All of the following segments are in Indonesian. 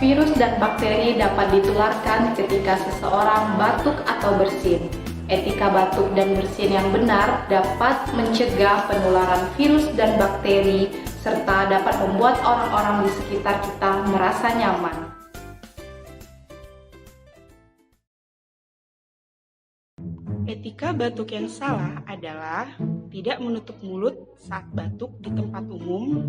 Virus dan bakteri dapat ditularkan ketika seseorang batuk atau bersin. Etika batuk dan bersin yang benar dapat mencegah penularan virus dan bakteri, serta dapat membuat orang-orang di sekitar kita merasa nyaman. Etika batuk yang salah adalah tidak menutup mulut saat batuk di tempat umum,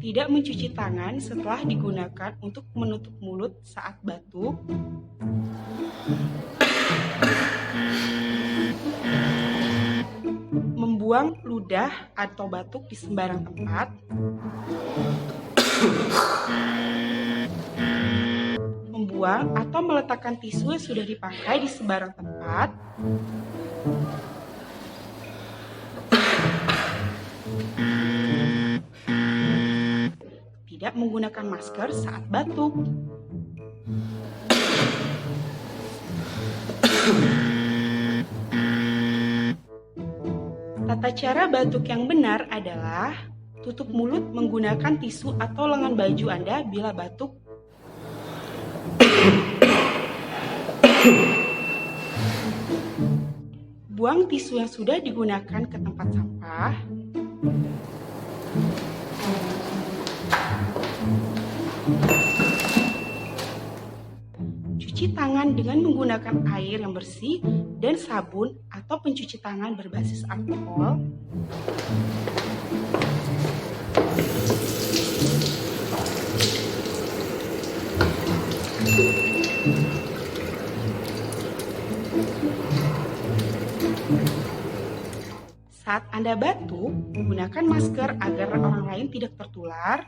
tidak mencuci tangan setelah digunakan untuk menutup mulut saat batuk, membuang ludah atau batuk di sembarang tempat, membuang atau meletakkan tisu yang sudah dipakai di sembarang tempat, tidak menggunakan masker saat batuk. Tata cara batuk yang benar adalah tutup mulut menggunakan tisu atau lengan baju Anda bila batuk. Buang tisu yang sudah digunakan ke tempat sampah. Cuci tangan dengan menggunakan air yang bersih dan sabun atau pencuci tangan berbasis alkohol. Saat Anda batuk, gunakan masker agar orang lain tidak tertular.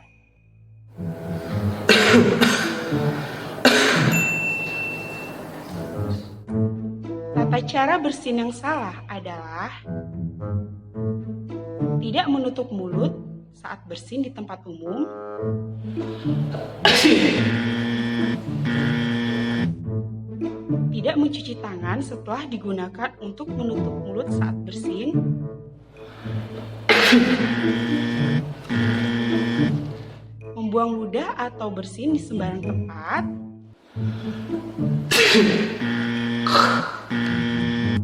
Tata cara bersin yang salah adalah tidak menutup mulut saat bersin di tempat umum, tidak mencuci tangan setelah digunakan untuk menutup mulut saat bersin, membuang ludah atau bersin di sembarang tempat,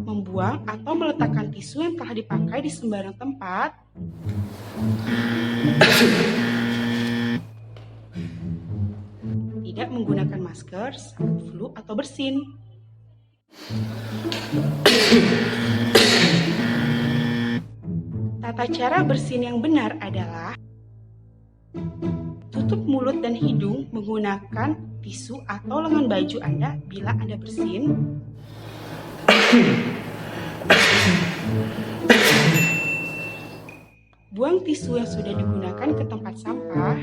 membuang atau meletakkan tisu yang telah dipakai di sembarang tempat, tidak menggunakan masker saat flu atau bersin. Tata cara bersin yang benar adalah tutup mulut dan hidung menggunakan tisu atau lengan baju Anda bila Anda bersin. Buang tisu yang sudah digunakan ke tempat sampah.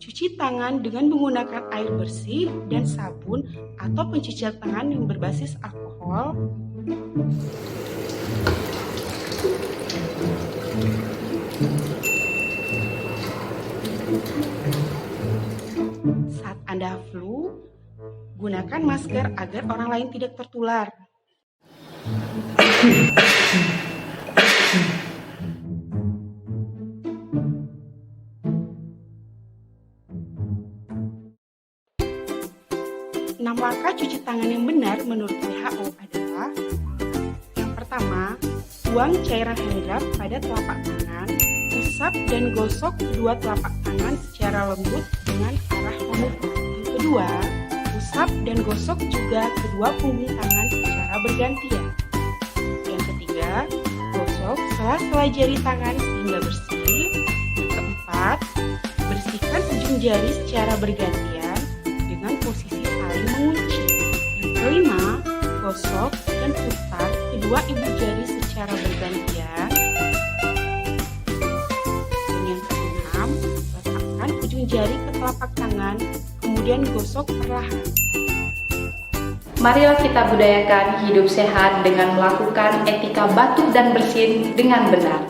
Cuci tangan dengan menggunakan air bersih dan sabun atau pencucian tangan yang berbasis alkohol. Saat Anda flu, gunakan masker agar orang lain tidak tertular. Enam langkah cuci tangan yang benar menurut WHO adalah: yang pertama, buang cairan hand rub pada telapak tangan, usap dan gosok kedua telapak tangan secara lembut dengan arah memutar. Yang kedua, usap dan gosok juga kedua punggung tangan secara bergantian. Yang ketiga, gosok sela-sela jari tangan hingga bersih. Yang keempat, bersihkan ujung jari secara bergantian dengan posisi saling mengunci. Yang kelima, gosok dan putar kedua ibu jari secara bergantian. Dan yang keenam, letakkan ujung jari ke telapak tangan, kemudian gosok perlahan. Marilah kita budayakan hidup sehat dengan melakukan etika batuk dan bersin dengan benar.